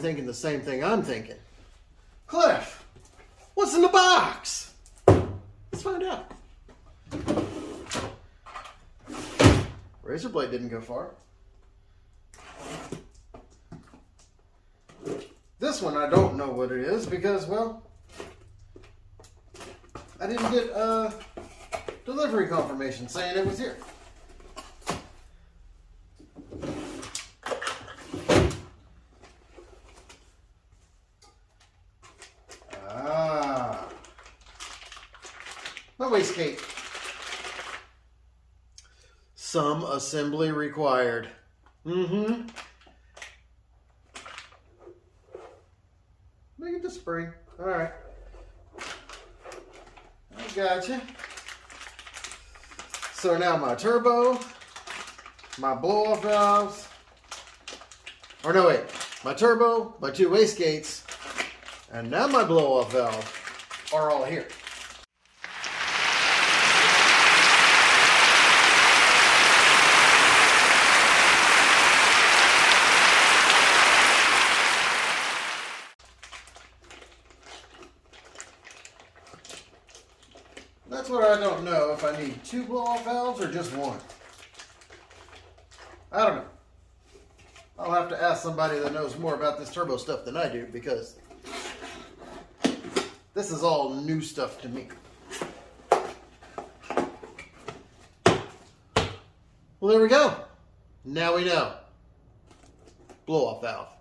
thinking the same thing I'm thinking. Cliff, what's in the box? Let's find out. Razor blade didn't go far. This one I don't know what it is because, well, I didn't get a delivery confirmation saying it was here. My wastegate. Some assembly required. Mm-hmm. Look at the spring. Alright. I gotcha. So now my turbo, my blow-off valves, or no wait, my turbo, my two wastegates, and now my blow-off valve are all here. That's what I don't know, if I need two blow-off valves or just one. I don't know. I'll have to ask somebody that knows more about this turbo stuff than I do, because this is all new stuff to me. Well, there we go. Now we know. Blow-off valve.